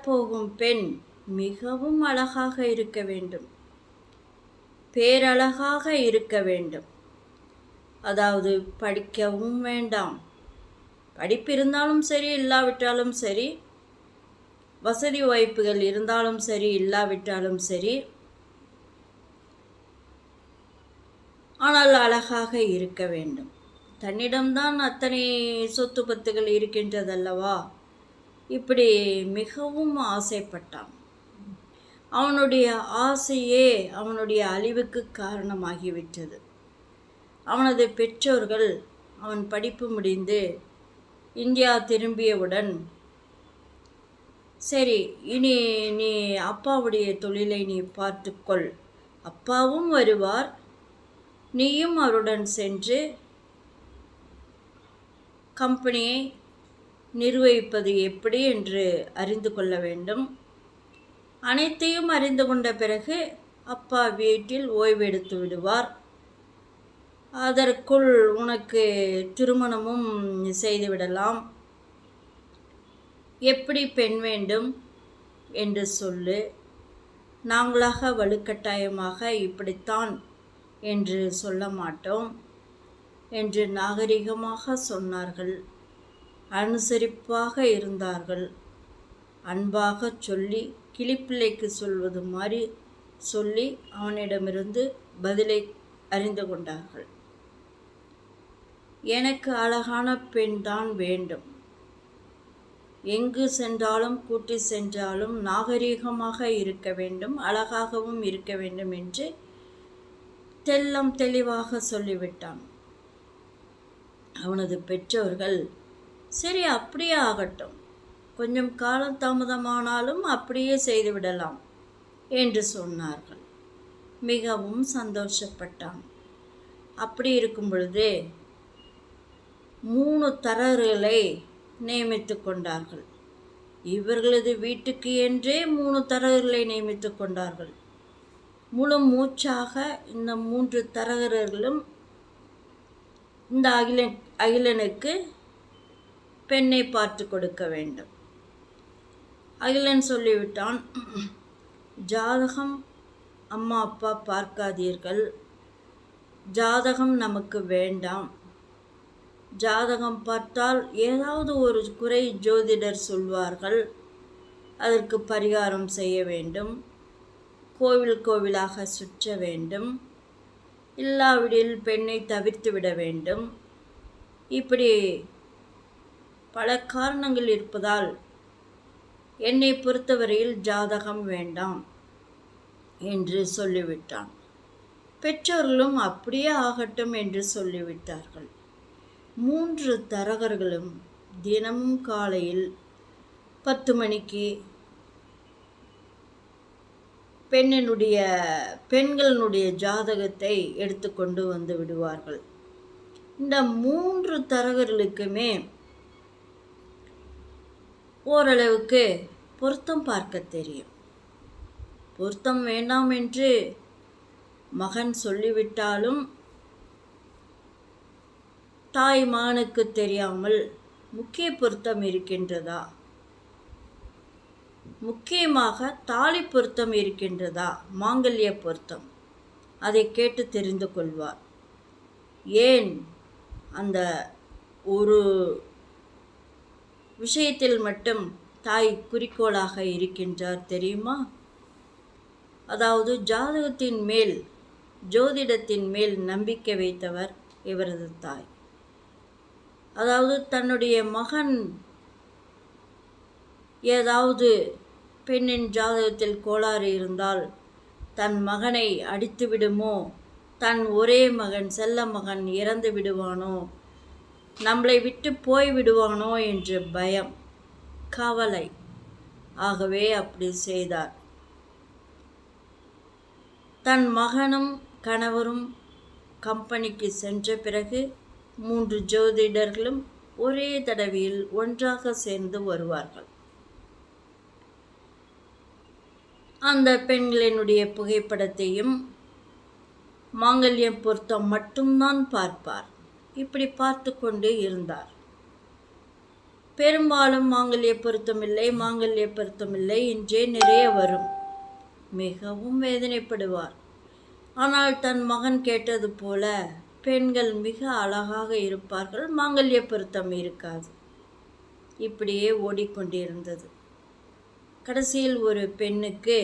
போகும் பெண் மிகவும் அழகாக இருக்க வேண்டும், பேரழகாக இருக்க வேண்டும். அதாவது படிக்கவும் வேண்டாம், படிப்பு இருந்தாலும் சரி இல்லாவிட்டாலும் சரி, வசதி வாய்ப்புகள் இருந்தாலும் சரி இல்லாவிட்டாலும் சரி, ஆனால் அழகாக இருக்க வேண்டும். தன்னிடம்தான் அத்தனை சொத்து பத்துகள் இருக்கின்றதல்லவா? இப்படி மிகவும் ஆசைப்பட்டான். அவனுடைய ஆசையே அவனுடைய அழிவுக்கு காரணமாகிவிட்டது. அவனது பெற்றோர்கள் அவன் படிப்பு முடிந்து இந்தியா திரும்பியவுடன், சரி இனி நீ அப்பாவுடைய தொழிலை நீ பார்த்துக்கொள், அப்பாவும் வருவார், நீயும் அவருடன் சென்று கம்பெனியை நிர்வகிப்பது எப்படி என்று அறிந்து கொள்ள வேண்டும். அனைத்தையும் அறிந்து கொண்ட பிறகு அப்பா வீட்டில் ஓய்வெடுத்து விடுவார். அதற்குள் உனக்கு திருமணமும் செய்துவிடலாம். எப்படி பெண் வேண்டும் என்று சொல்லு, நாங்களாக வலுக்கட்டாயமாக இப்படித்தான் என்று சொல்ல மாட்டோம் என்று நாகரிகமாக சொன்னார்கள். அனுசரிப்பாக இருந்தார்கள். அன்பாக சொல்லி, கிளிப்பிள்ளைக்கு சொல்வது மாதிரி சொல்லி அவனிடமிருந்து பதிலை அறிந்து கொண்டார்கள். எனக்கு அழகான பெண் தான் வேண்டும், எங்கு சென்றாலும் கூட்டி சென்றாலும் நாகரீகமாக இருக்க வேண்டும், அழகாகவும் இருக்க வேண்டும் என்று தெல்லம் தெளிவாக சொல்லிவிட்டான். அவனது பெற்றோர்கள் சரி அப்படியே ஆகட்டும், கொஞ்சம் காலம் தாமதமானாலும் அப்படியே செய்துவிடலாம் என்று சொன்னார்கள். மிகவும் சந்தோஷப்பட்டான். அப்படி இருக்கும் பொழுது 3 தரகர்களை நியமித்து கொண்டார்கள். இவர்களது வீட்டுக்கு என்றே 3 தரகர்களை நியமித்து கொண்டார்கள். முழு மூச்சாக இந்த 3 தரகர்களும் இந்த அகிலனுக்கு பெண்ணை பார்த்து கொடுக்க வேண்டும். அகிலன் சொல்லிவிட்டான், ஜாதகம் அம்மா அப்பா பார்க்காதீர்கள், ஜாதகம் நமக்கு வேண்டாம், ஜாதகம் பார்த்தால் ஏதாவது ஒரு குறை ஜோதிடர் சொல்வார்கள், அதற்கு பரிகாரம் செய்ய வேண்டும், கோவில் கோவிலாக சுற்ற வேண்டும், இல்லாவிடில் பெண்ணை தவிர்த்து விட வேண்டும், இப்படி பல காரணங்கள் இருப்பதால் என்னை பொறுத்தவரையில் ஜாதகம் வேண்டாம் என்று சொல்லிவிட்டான். பெற்றோர்களும் அப்படியே ஆகட்டும் என்று சொல்லிவிட்டார்கள். 3 தரகர்களும் தினமும் காலையில் 10 மணிக்கு பெண்களுடைய ஜாதகத்தை எடுத்துக்கொண்டு வந்து விடுவார்கள். இந்த 3 தரகர்களுக்குமே ஓரளவுக்கு பொருத்தம் பார்க்க தெரியும். பொருத்தம் வேண்டாம் என்று மகன் சொல்லிவிட்டாலும் தாய் மகனுக்கு தெரியாமல் முக்கிய பொருத்தம் இருக்கின்றதா, முக்கியமாக தாலி பொருத்தம் இருக்கின்றதா, மாங்கல்ய பொருத்தம், அதை கேட்டு தெரிந்து கொள்வார். ஏன் அந்த ஒரு விஷயத்தில் மட்டும் தாய் குறிக்கோளாக இருக்கின்றார் தெரியுமா? அதாவது ஜாதகத்தின் மேல், ஜோதிடத்தின் மேல் நம்பிக்கை வைத்தவர் இவரது தாய். அதாவது தன்னுடைய மகன் ஏதாவது பெண்ணின் ஜாதகத்தில் கோளாறு இருந்தால் தன் மகனை அடித்து விடுமோ, தன் ஒரே மகன் செல்ல மகன் இறந்து விடுவானோ, நம்மளை விட்டு போய் விடுவானோ என்று பயம், கவலை. ஆகவே அப்படி செய்தார். தன் மகனும் கணவரும் கம்பெனிக்கு சென்ற பிறகு 3 ஜோதிடர்களும் ஒரே தடவையில் ஒன்றாக சேர்ந்து வருவார்கள். அந்த பெண்களினுடைய புகைப்படத்தையும் மாங்கல்யம் பொருத்தம் மட்டும்தான் பார்ப்பார். இப்படி பார்த்து கொண்டு இருந்தார். பெரும்பாலும் மாங்கல்ய பொருத்தமில்லை, மாங்கல்ய பொருத்தமில்லை என்றே நிறைய வரும். மிகவும் வேதனைப்படுவார். ஆனால் தன் மகன் கேட்டது போல பெண்கள் மிக அழகாக இருப்பார்கள், மாங்கல்ய பொருத்தம் இருக்காது. இப்படியே ஓடிக்கொண்டிருந்தது. கடைசியில் ஒரு பெண்ணுக்கு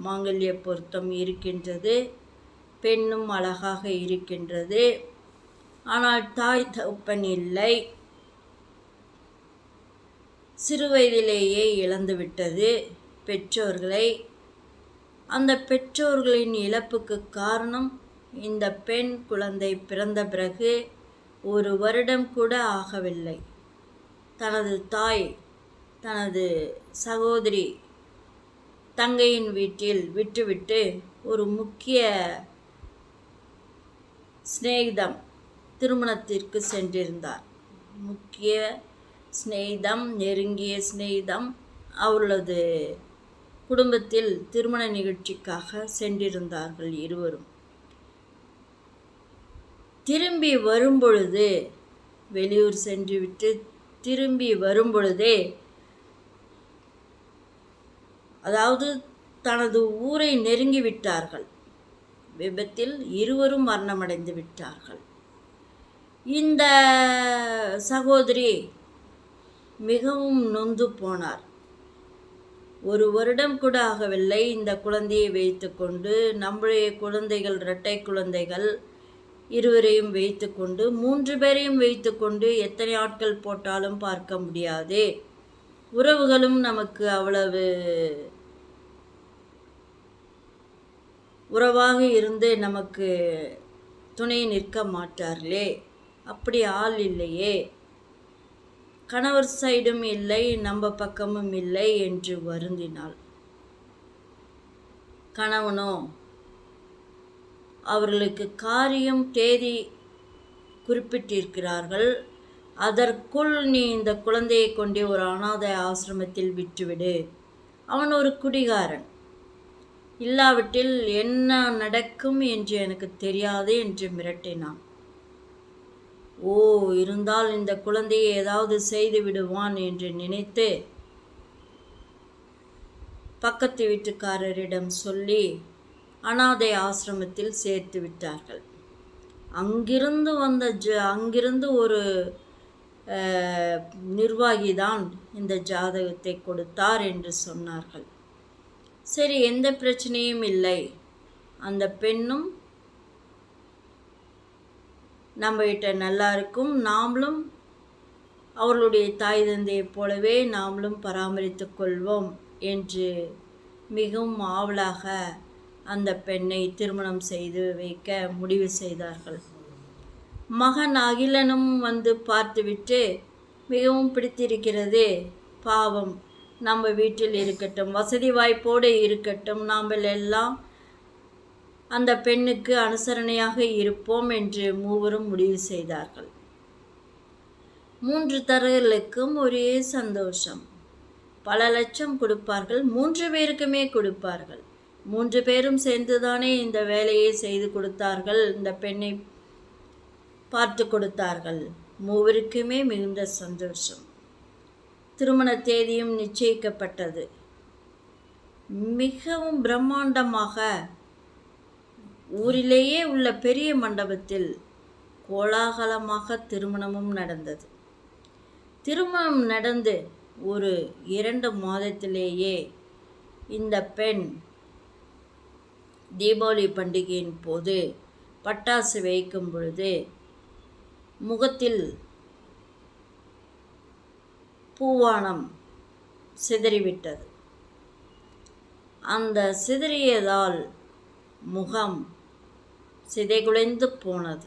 மாங்கல்ய பொருத்தம் இருக்கின்றது, பெண்ணும் அழகாக இருக்கின்றது. ஆனால் தாய் தகப்பன் இல்லை, சிறுவயதிலேயே இழந்துவிட்டது பெற்றோர்களை. அந்த பெற்றோர்களின் இழப்புக்கு காரணம், இந்த பெண் குழந்தை பிறந்த பிறகு 1 வருடம் கூட ஆகவில்லை, தனது தாய் தனது சகோதரி தங்கையின் வீட்டில் விட்டுவிட்டு ஒரு முக்கிய சிநேகிதம் திருமணத்திற்கு சென்றிருந்தார். முக்கிய சிநேகிதம், நெருங்கிய சிநேகிதம் அவர்களது குடும்பத்தில் திருமண நிகழ்ச்சிக்காக சென்றிருந்தார்கள் இருவரும். திரும்பி வரும்பொழுது, வெளியூர் சென்றுவிட்டு திரும்பி வரும்பொழுதே, அதாவது தனது ஊரை நெருங்கிவிட்டார்கள். விபத்தில் இருவரும் மரணமடைந்து விட்டார்கள். இந்த சகோதரி மிகவும் நொந்து போனார். 1 வருடம் கூட ஆகவில்லை, இந்த குழந்தையை வைத்துக்கொண்டு, நம்முடைய குழந்தைகள் இரட்டை குழந்தைகள் இருவரையும் வைத்துக்கொண்டு, 3 பேரையும் வைத்துக்கொண்டு எத்தனை ஆட்கள் போட்டாலும் பார்க்க முடியாது. உறவுகளும் நமக்கு அவ்வளவு உறவாக இருந்து நமக்கு துணை நிற்க மாட்டார்களே, அப்படி ஆள் இல்லையே, கணவர் சைடும் இல்லை, நம்ம பக்கமும் இல்லை என்று வருந்தினாள். கணவனோ அவர்களுக்கு காரியம் தேதி குறிப்பிட்டிருக்கிறார்கள், அதற்குள் நீ இந்த குழந்தையை கொண்டு ஒரு அனாதை ஆசிரமத்தில் விட்டுவிடு, அவன் ஒரு குடிகாரன், இல்லாவிட்டில் என்ன நடக்கும் என்று எனக்கு தெரியாது என்று மிரட்டினான். இருந்தால் இந்த குழந்தையை ஏதாவது செய்து விடுவான் என்று நினைத்து பக்கத்து வீட்டுக்காரரிடம் சொல்லி அனாதை ஆசிரமத்தில் சேர்த்து விட்டார்கள். அங்கிருந்து ஒரு நிர்வாகிதான் இந்த ஜாதகத்தை கொடுத்தார் என்று சொன்னார்கள். சரி, எந்த பிரச்சனையும் இல்லை, அந்த பெண்ணும் நம்ம கிட்ட நல்லா இருக்கும், நாமளும் அவர்களுடைய தாய் தந்தையைப் போலவே நாமளும் பராமரித்து கொள்வோம் என்று மிகவும் ஆவலாக அந்த பெண்ணை திருமணம் செய்து வைக்க முடிவு செய்தார்கள். மகன் அகிலனும் வந்து பார்த்துவிட்டு மிகவும் பிடித்திருக்கிறது, பாவம், நம்ம வீட்டில் இருக்கட்டும், வசதி வாய்ப்போடு இருக்கட்டும், நாம் எல்லாம் அந்த பெண்ணுக்கு அனுசரணையாக இருப்போம் என்று மூவரும் முடிவு செய்தார்கள். 3 தரகளுக்கும் ஒரே சந்தோஷம். பல லட்சம் கொடுப்பார்கள், 3 பேருக்குமே கொடுப்பார்கள். 3 பேரும் சேர்ந்துதானே இந்த வேலையை செய்து கொடுத்தார்கள், இந்த பெண்ணை பார்த்து கொடுத்தார்கள். மூவருக்குமே மிகுந்த சந்தோஷம். திருமண தேதியும் நிச்சயிக்கப்பட்டது. மிகவும் பிரம்மாண்டமாக ஊரிலேயே உள்ள பெரிய மண்டபத்தில் கோலாகலமாக திருமணமும் நடந்தது. திருமணம் நடந்து ஒரு 2 மாதத்திலேயே இந்த பெண் தீபாவளி பண்டிகையின் போது பட்டாசு வைக்கும் பொழுது முகத்தில் பூவானம் சிதறிவிட்டது. அந்த சிதறியதால் முகம் சிதைகுலைந்து போனது.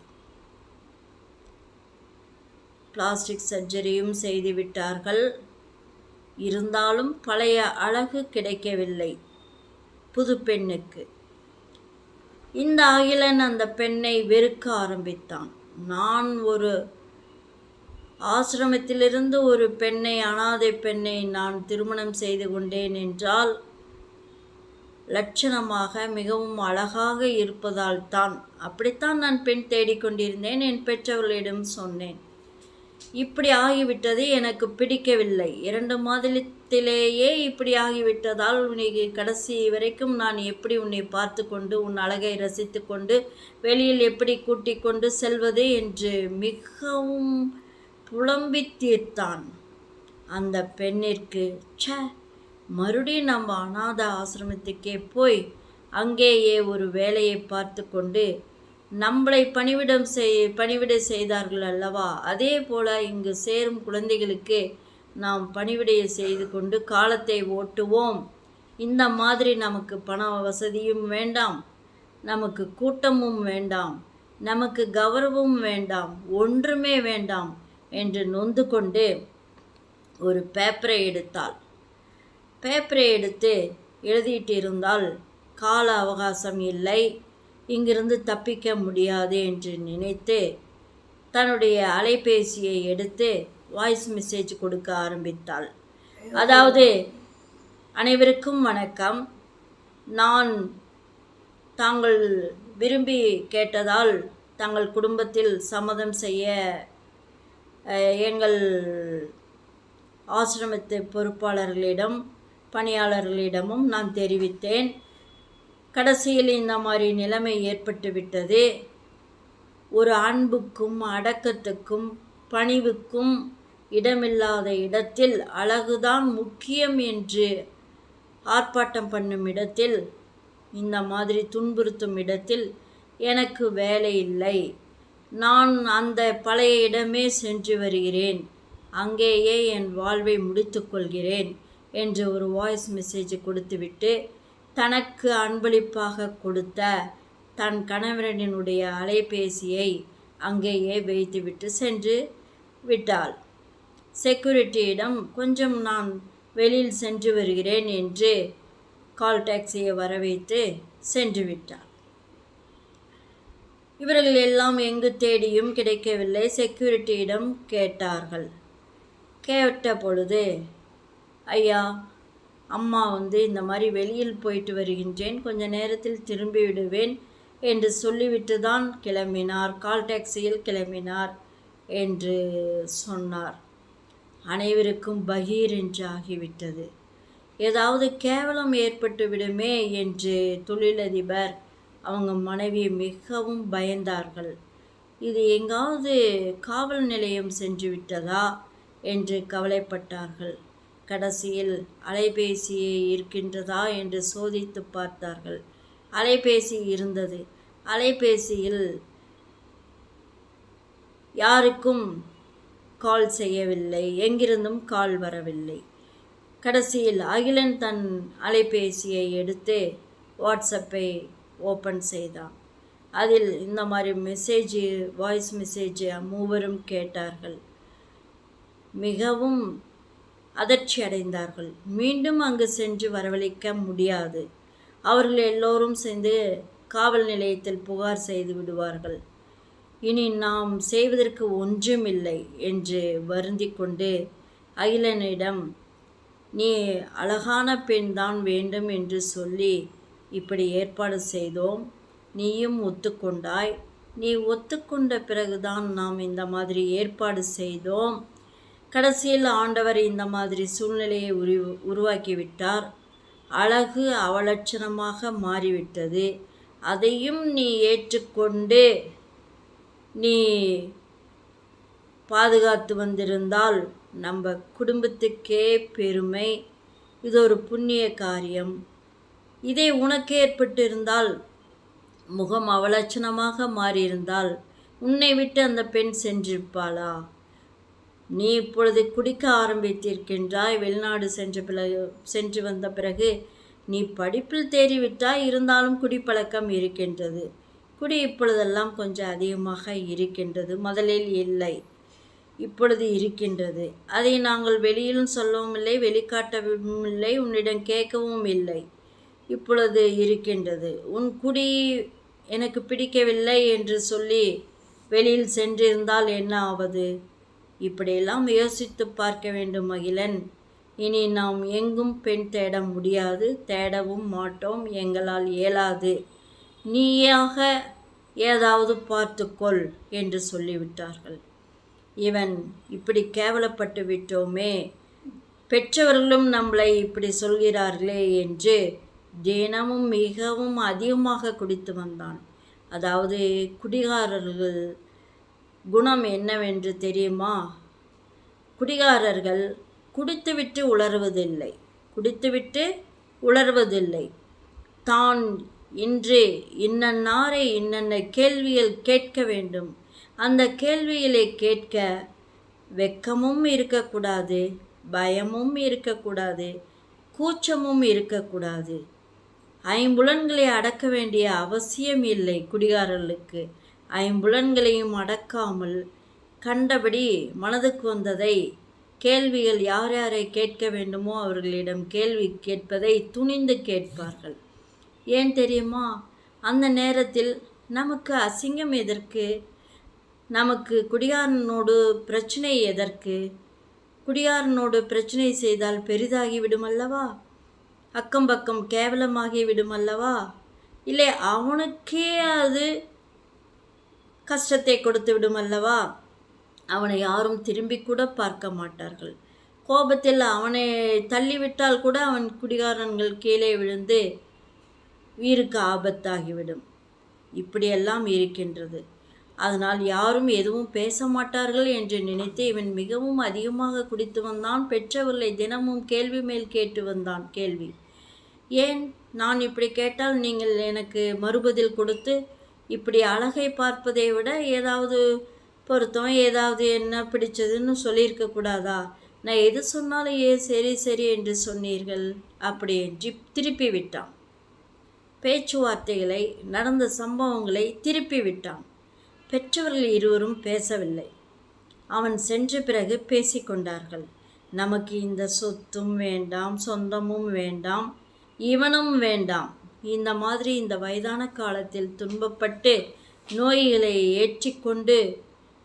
பிளாஸ்டிக் சர்ஜரியும் செய்துவிட்டார்கள். இருந்தாலும் பழைய அழகு கிடைக்கவில்லை புது பெண்ணுக்கு. இந்த அகிலன் அந்த பெண்ணை வெறுக்க ஆரம்பித்தான். நான் ஒரு ஆசிரமத்திலிருந்து ஒரு பெண்ணை, அனாதை பெண்ணை நான் திருமணம் செய்து கொண்டேன் என்றால் லட்சணமாக மிகவும் அழகாக இருப்பதால் தான், அப்படித்தான் நான் பெண் தேடிக்கொண்டிருந்தேன், என் பெற்றவர்களிடம் சொன்னேன். இப்படி ஆகிவிட்டது, எனக்கு பிடிக்கவில்லை. 2 மாதத்திலேயே இப்படி ஆகிவிட்டதால் உன்னை கடைசி வரைக்கும் நான் எப்படி உன்னை பார்த்து கொண்டு உன் அழகை ரசித்து கொண்டு வெளியில் எப்படி கூட்டிக் கொண்டு செல்வது என்று மிகவும் புலம்பி தீர்த்தான். அந்த பெண்ணிற்கு மறுபடியும் நம்ம அநாத ஆசிரமத்துக்கே போய் அங்கேயே ஒரு வேலையை பார்த்து கொண்டு நம்மளை பணிவிடை செய்தார்கள் அல்லவா, அதே போல் இங்கு சேரும் குழந்தைகளுக்கு நாம் பணிவிடை செய்து கொண்டு காலத்தை ஓட்டுவோம். இந்த மாதிரி நமக்கு பண வசதியும் வேண்டாம், நமக்கு கூட்டமும் வேண்டாம், நமக்கு கௌரவமும் வேண்டாம், ஒன்றுமே வேண்டாம் என்று நொந்து கொண்டு ஒரு பேப்பரை எடுத்தாள். பேப்பரை எடுத்து எழுதிட்டு இருந்தால் கால அவகாசம் இல்லை, இங்கிருந்து தப்பிக்க முடியாது என்று நினைத்து தன்னுடைய அலைபேசியை எடுத்து வாய்ஸ் மெசேஜ் கொடுக்க ஆரம்பித்தாள். அதாவது, அனைவருக்கும் வணக்கம், நான் தாங்கள் விரும்பி கேட்டதால் தங்கள் குடும்பத்தில் சம்மதம் செய்ய எங்கள் ஆசிரமத்து பொறுப்பாளர்களிடம் பணியாளர்களிடமும் நான் தெரிவித்தேன். கடைசியில் இந்த மாதிரி நிலைமை ஏற்பட்டு விட்டது. ஒரு அன்புக்கும் அடக்கத்துக்கும் பணிவுக்கும் இடமில்லாத இடத்தில் அழகுதான் முக்கியம் என்று ஆர்ப்பாட்டம் பண்ணும் இடத்தில், இந்த மாதிரி துன்புறுத்தும் இடத்தில் எனக்கு வேலை இல்லை. நான் அந்த பழைய இடமே சென்று வருகிறேன், அங்கேயே என் வாழ்வை முடித்து கொள்கிறேன் என்று ஒரு வாய்ஸ் மெசேஜ் கொடுத்துவிட்டு தனக்கு அன்பளிப்பாக கொடுத்த தன் கணவரனுடைய அலைபேசியை அங்கேயே வைத்துவிட்டு சென்று விட்டாள். செக்யூரிட்டியிடம் கொஞ்சம் நான் வெளியில் சென்று வருகிறேன் என்று கால் டாக்ஸியை வர வைத்து சென்று விட்டாள். இவர்கள் எல்லாம் எங்கு தேடியும் கிடைக்கவில்லை. செக்யூரிட்டியிடம் கேட்டார்கள். கேட்ட பொழுது, ஐயா, அம்மா இந்த மாதிரி வெளியில் போயிட்டு வருகின்றேன், கொஞ்ச நேரத்தில் திரும்பி விடுவேன் என்று சொல்லிவிட்டு தான் கிளம்பினார், கால் டாக்ஸியில் கிளம்பினார் என்று சொன்னார். அனைவருக்கும் பகீர் என்று ஆகிவிட்டது. ஏதாவது கேவலம் ஏற்பட்டு விடுமே என்று தொழிலதிபர் அவங்க மனைவி மிகவும் பயந்தார்கள். இது எங்காவது காவல் நிலையம் சென்று விட்டதா என்று கவலைப்பட்டார்கள். கடைசியில் அலைபேசியே இருக்கின்றதா என்று சோதித்து பார்த்தார்கள். அலைபேசி இருந்தது. அலைபேசியில் யாருக்கும் கால் செய்யவில்லை, எங்கிருந்தும் கால் வரவில்லை. கடைசியில் அகிலன் தன் அலைபேசியை எடுத்து வாட்ஸ்அப்பை ஓப்பன் செய்தான். அதில் இந்த மாதிரி வாய்ஸ் மெசேஜ் மூவரும் கேட்டார்கள். மிகவும் அதிர்ச்சி அடைந்தார்கள். மீண்டும் அங்கு சென்று வரவழைக்க முடியாது. அவர்கள் எல்லோரும் சேர்ந்து காவல் நிலையத்தில் புகார் செய்து விடுவார்கள். இனி நாம் செய்வதற்கு ஒன்றுமில்லை என்று வருந்தி கொண்டு அகிலனிடம், நீ அழகான பெண் தான் வேண்டும் என்று சொல்லி இப்படி ஏற்பாடு செய்தோம், நீயும் ஒத்துக்கொண்டாய். நீ ஒத்துக்கொண்ட பிறகுதான் நாம் இந்த மாதிரி ஏற்பாடு செய்தோம். கடைசியில் ஆண்டவர் இந்த மாதிரி சூழ்நிலையை உருவாக்கிவிட்டார். அழகு அவலட்சணமாக மாறிவிட்டது. அதையும் நீ ஏற்றுக்கொண்டு நீ பாதுகாத்து வந்திருந்தால் நம்ம குடும்பத்துக்கே பெருமை. இது ஒரு புண்ணிய காரியம். இதே உனக்கு ஏற்பட்டிருந்தால், முகம் அவலட்சணமாக மாறியிருந்தால் உன்னை விட்டு அந்த பெண் சென்றிருப்பாளா? நீ இப்பொழுது குடிக்க ஆரம்பித்திருக்கின்றாய். வெளிநாடு சென்று வந்த பிறகு நீ படிப்பில் தேறிவிட்டாய், இருந்தாலும் குடிப்பழக்கம் இருக்கின்றது. குடி இப்பொழுதெல்லாம் கொஞ்சம் அதிகமாக இருக்கின்றது. முதலில் இல்லை, இப்பொழுது இருக்கின்றது. அதை நாங்கள் வெளியிலும் சொல்லவும் இல்லை, வெளிக்காட்டவும் இல்லை, உன்னிடம் கேட்கவும் இல்லை. இப்பொழுது இருக்கின்றது. உன் குடி எனக்கு பிடிக்கவில்லை என்று சொல்லி வெளியில் சென்றிருந்தால் என்ன ஆவது? இப்படியெல்லாம் யோசித்து பார்க்க வேண்டும் அகிலன். இனி நாம் எங்கும் பெண் தேட முடியாது, தேடவும் மாட்டோம், எங்களால் இயலாது. நீயாக ஏதாவது பார்த்துக்கொள் என்று சொல்லிவிட்டார்கள். இவன் இப்படி கேவலப்பட்டு விட்டோமே, பெற்றவர்களும் நம்மளை இப்படி சொல்கிறார்களே என்று தினமும் மிகவும் அதிகமாக குடித்து வந்தான். அதாவது குடிகாரர்கள் குணம் என்னவென்று தெரியுமா? குடிகாரர்கள் குடித்துவிட்டு உளறுவதில்லை. தான் இன்று இன்னன்னாரை இன்னென்ன கேள்விகள் கேட்க வேண்டும், அந்த கேள்விகளை கேட்க வெட்கமும் இருக்கக்கூடாது, பயமும் இருக்கக்கூடாது, கூச்சமும் இருக்கக்கூடாது. ஐம்புலன்களை அடக்க வேண்டிய அவசியம் இல்லை குடிகாரர்களுக்கு. ஐம்புலன்களையும் அடக்காமல் கண்டபடி மனதுக்கு வந்ததை கேள்விகள் யார் யாரை கேட்க வேண்டுமோ அவர்களிடம் கேள்வி கேட்பதை துணிந்து கேட்பார்கள். ஏன் தெரியுமா? அந்த நேரத்தில் நமக்கு அசிங்கம் எதற்கு? நமக்கு குடிகாரனோடு பிரச்சனை எதற்கு? குடிகாரனோடு பிரச்சனை செய்தால் பெரிதாகிவிடும் அல்லவா? அக்கம் பக்கம் கேவலமாகி விடும் அல்லவா? இல்லை அவனுக்கே அது கஷ்டத்தை கொடுத்து விடும் அல்லவா? அவனை யாரும் திரும்பி கூட பார்க்க மாட்டார்கள். கோபத்தில் அவனை தள்ளிவிட்டால் கூட அவன் குடிகாரன்கள் கீழே விழுந்து உயிருக்கு ஆபத்தாகிவிடும். இப்படியெல்லாம் இருக்கின்றது. அதனால் யாரும் எதுவும் பேச மாட்டார்கள் என்று நினைத்து இவன் மிகவும் அதிகமாக குடித்து வந்தான். பெற்றவர்களை தினமும் கேள்வி மேல் கேட்டு வந்தான். கேள்வி ஏன் நான் இப்படி கேட்டால் நீங்கள் எனக்கு மறுபதில் கொடுத்து இப்படி அழகை பார்ப்பதை விட ஏதாவது பொருத்தம், ஏதாவது என்ன பிடிச்சதுன்னு சொல்லியிருக்க கூடாதா? நான் எது சொன்னாலும் சரி சரி என்று சொன்னீர்கள் அப்படி என்று திருப்பி விட்டான். பேச்சுவார்த்தைகளை, நடந்த சம்பவங்களை திருப்பி விட்டான். பெற்றவர்கள் இருவரும் பேசவில்லை. அவன் சென்ற பிறகு பேசிக்கொண்டார்கள். நமக்கு இந்த சொத்தும் வேண்டாம், சொந்தமும் வேண்டாம், இவனும் வேண்டாம். இந்த மாதிரி இந்த வயதான காலத்தில் துன்பப்பட்டு நோய்களை ஏற்றிக்கொண்டு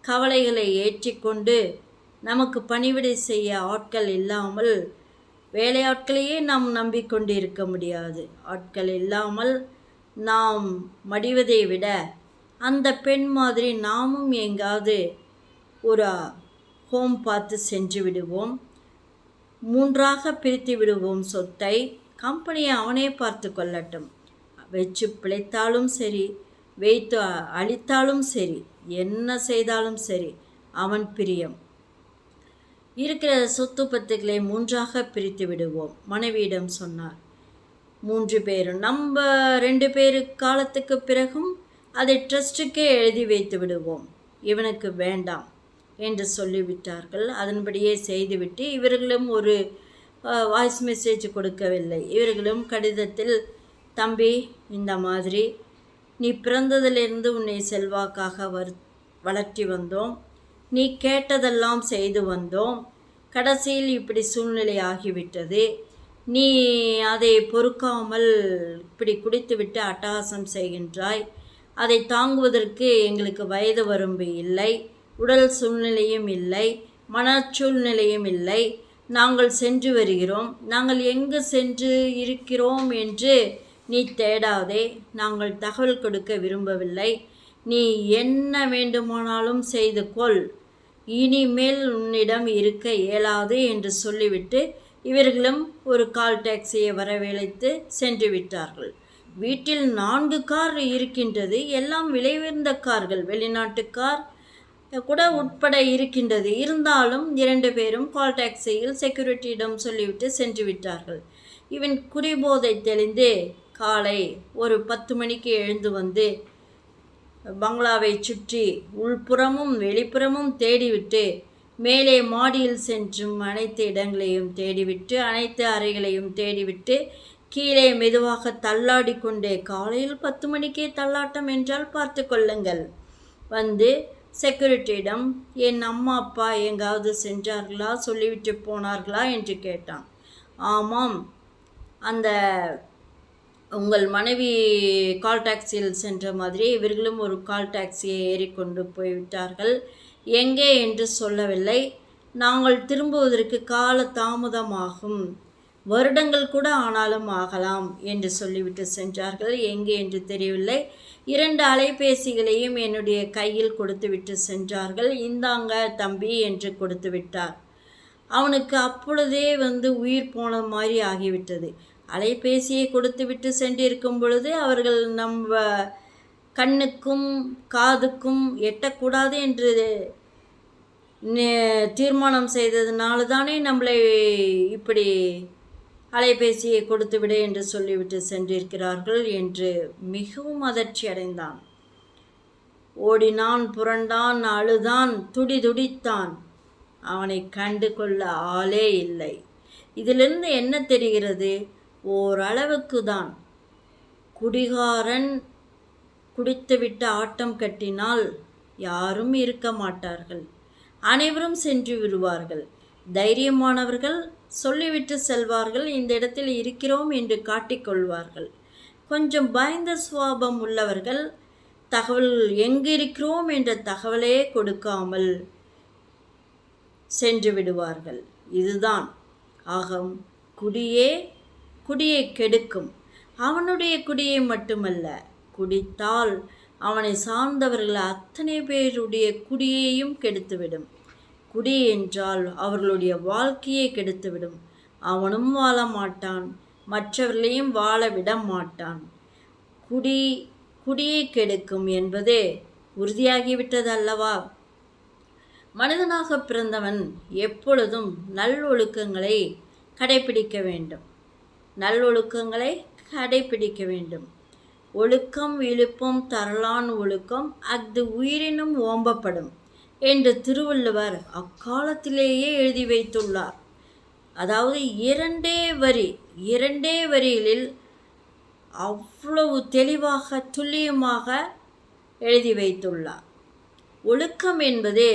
கவலைகளை ஏற்றிக்கொண்டு நமக்கு பணிவிடை செய்ய ஆட்கள் இல்லாமல் வேலையாட்களையே நாம் நம்பிக்கொண்டு இருக்க முடியாது. ஆட்கள் இல்லாமல் நாம் மடிவதை விட அந்த பெண் மாதிரி நாமும் எங்காவது ஒரு ஹோம் பார்த்து சென்று விடுவோம். 3ஆக பிரித்து விடுவோம் சொத்தை. கம்பெனியை அவனே பார்த்து கொள்ளட்டும். வச்சு பிழைத்தாலும் சரி, வைத்து அழித்தாலும் சரி, என்ன செய்தாலும் சரி, அவன் பிரியம். இருக்கிற சொத்து பத்துக்களை 3ஆக பிரித்து விடுவோம், மனைவியிடம் சொன்னார். 3 பேரும் நம்ம 2 பேரு காலத்துக்கு பிறகும் அதை ட்ரஸ்ட்டுக்கே எழுதி வைத்து விடுவோம், இவனுக்கு வேண்டாம் என்று சொல்லிவிட்டார்கள். அதன்படியே செய்துவிட்டு இவர்களும் ஒரு வாய்ஸ் மெசேஜ் கொடுக்கவில்லை. இவர்களும் கடிதத்தில், தம்பி இந்த மாதிரி நீ பிறந்ததிலிருந்து உன்னை செல்வாக்காக வளர்த்தி வந்தோம், நீ கேட்டதெல்லாம் செய்து வந்தோம், கடைசியில் இப்படி சூழ்நிலை ஆகிவிட்டது, நீ அதை பொறுக்காமல் இப்படி குடித்துவிட்டு அட்டகாசம் செய்கின்றாய், அதை தாங்குவதற்கு எங்களுக்கு வயது வரம்பு இல்லை, உடல் சூழ்நிலையும் இல்லை, மனச்சூழ்நிலையும் இல்லை, நாங்கள் சென்று வருகிறோம், நாங்கள் எங்கு சென்று இருக்கிறோம் என்று நீ தேடாதே, நாங்கள் தகவல் கொடுக்க விரும்பவில்லை, நீ என்ன வேண்டுமானாலும் செய்து கொள், இனிமேல் உன்னிடம் இருக்க இயலாது என்று சொல்லிவிட்டு இவர்களும் ஒரு கால் டாக்ஸியை வரவழைத்து சென்று விட்டார்கள். வீட்டில் 4 கார் இருக்கின்றது. எல்லாம் விலை உயர்ந்த கார்கள், வெளிநாட்டு கார் கூட உட்பட இருக்கின்றது. இருந்தாலும் 2 பேரும் கால் டாக்ஸியில் செக்யூரிட்டியிடம் சொல்லிவிட்டு சென்று விட்டார்கள். இவன் குடிபோதை தெளிந்து காலை ஒரு 10 மணிக்கு எழுந்து வந்து பங்களாவை சுற்றி உள்புறமும் வெளிப்புறமும் தேடிவிட்டு மேலே மாடியில் சென்றும் அனைத்து இடங்களையும் தேடிவிட்டு அனைத்து அறைகளையும் தேடிவிட்டு கீழே மெதுவாக தள்ளாடி கொண்டே, காலையில் 10 மணிக்கே தள்ளாட்டம் என்றால் பார்த்து கொள்ளுங்கள், வந்து செக்யூரிட்டியிடம் என் அம்மா அப்பா எங்காவது சென்றார்களா, சொல்லிவிட்டு போனார்களா என்று கேட்டான். ஆமாம், அந்த உங்கள் மனைவி கால் டாக்ஸியில் சென்ற மாதிரி இவர்களும் ஒரு கால் டாக்ஸியை ஏறிக்கொண்டு போய்விட்டார்கள், எங்கே என்று சொல்லவில்லை, நாங்கள் திரும்புவதற்கு கால தாமதமாகும், வருடங்கள் கூட ஆனாலும் ஆகலாம் என்று சொல்லிவிட்டு சென்றார்கள். எங்கே என்று தெரியவில்லை. 2 அலைபேசிகளையும் என்னுடைய கையில் கொடுத்துவிட்டு சென்றார்கள். இந்தாங்க தம்பி என்று கொடுத்து விட்டார். அவனுக்கு அப்பொழுதே உயிர் போன மாதிரி ஆகிவிட்டது. அலைபேசியை கொடுத்துவிட்டு சென்றிருக்கும் பொழுது அவர்கள் நம்ம கண்ணுக்கும் காதுக்கும் எட்டக்கூடாது என்று தீர்மானம் செய்ததுனால தானே நம்மளை இப்படி அலைபேசியை கொடுத்து விடு என்று சொல்லிவிட்டு சென்றிருக்கிறார்கள் என்று மிகவும் அதிர்ச்சி அடைந்தான். ஓடினான், புரண்டான், அழுதான், துடித்தான். அவனை கண்டு கொள்ள ஆளே இல்லை. இதிலிருந்து என்ன தெரிகிறது? ஓரளவுக்கு தான். குடிகாரன் குடித்துவிட்டு ஆட்டம் கட்டினால் யாரும் இருக்க மாட்டார்கள், அனைவரும் சென்று விடுவார்கள். தைரியமானவர்கள் சொல்லிவிட்டு செல்வார்கள், இந்த இடத்தில் இருக்கிறோம் என்று காட்டிக்கொள்வார்கள். கொஞ்சம் பயந்த சுவாபம் உள்ளவர்கள் தகவல் எங்கு இருக்கிறோம் என்ற தகவலே கொடுக்காமல் சென்று விடுவார்கள். இதுதான் ஆகம். குடியை கெடுக்கும். அவனுடைய குடியை மட்டுமல்ல, குடித்தால் அவனை சார்ந்தவர்கள் அத்தனை பேருடைய குடியையும் கெடுத்துவிடும். குடி என்றால் அவர்களுடைய வாழ்க்கையை கெடுத்துவிடும். அவனும் வாழ மாட்டான், மற்றவர்களையும் வாழ விட மாட்டான். குடியை கெடுக்கும் என்பதே உறுதியாகிவிட்டது அல்லவா? மனிதனாக பிறந்தவன் எப்பொழுதும் நல்லொழுக்கங்களை கடைபிடிக்க வேண்டும். ஒழுக்கம் இழுப்பும் தரலான் ஒழுக்கம் அஃது உயிரினும் ஓம்பப்படும் என்று திருவள்ளுவர் அக்காலத்திலேயே எழுதி வைத்துள்ளார். அதாவது 2 வரிகளில் அவ்வளவு தெளிவாக துல்லியமாக எழுதி வைத்துள்ளார். ஒழுக்கம் என்பது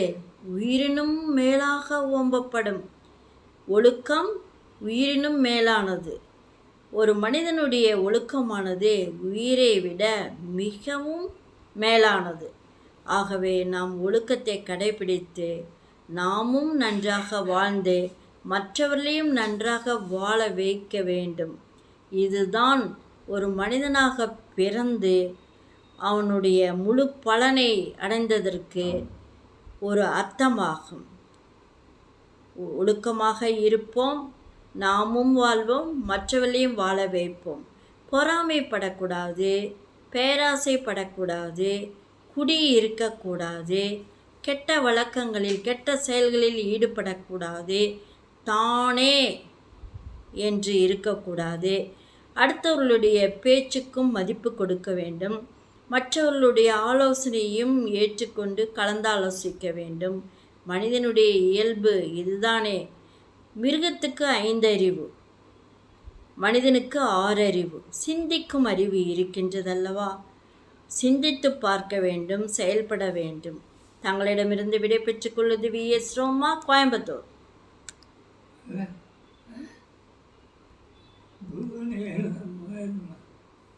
உயிரினும் மேலாக ஓம்பப்படும். ஒழுக்கம் உயிரினும் மேலானது. ஒரு மனிதனுடைய ஒழுக்கமானது உயிரை விட மிகவும் மேலானது. ஆகவே நாம் ஒழுக்கத்தை கடைபிடித்து நாமும் நன்றாக வாழ்ந்து மற்றவர்களையும் நன்றாக வாழ வைக்க வேண்டும். இதுதான் ஒரு மனிதனாக பிறந்து அவனுடைய முழு பலனை அடைந்ததற்கு ஒரு அர்த்தமாகும். ஒழுக்கமாக இருப்போம், நாமும் வாழ்வோம், மற்றவர்களையும் வாழ வைப்போம். பொறாமைப்படக்கூடாது, பேராசைப்படக்கூடாது, குடி இருக்கக்கூடாது, கெட்ட வழக்கங்களில் கெட்ட செயல்களில் ஈடுபடக்கூடாது, தானே என்று இருக்கக்கூடாது. அடுத்தவர்களுடைய பேச்சுக்கும் மதிப்பு கொடுக்க வேண்டும். மற்றவர்களுடைய ஆலோசனையும் ஏற்றுக்கொண்டு கலந்தாலோசிக்க வேண்டும். மனிதனுடைய இயல்பு இதுதானே. மிருகத்துக்கு 5 அறிவு, மனிதனுக்கு 6 அறிவு. சிந்திக்கும் அறிவு இருக்கின்றதல்லவா? சிந்தித்து பார்க்க வேண்டும், செயல்பட வேண்டும். தங்களிடமிருந்து விடை பெற்றுக் கொள்வது VS ரோமா, கோயம்புத்தூர்.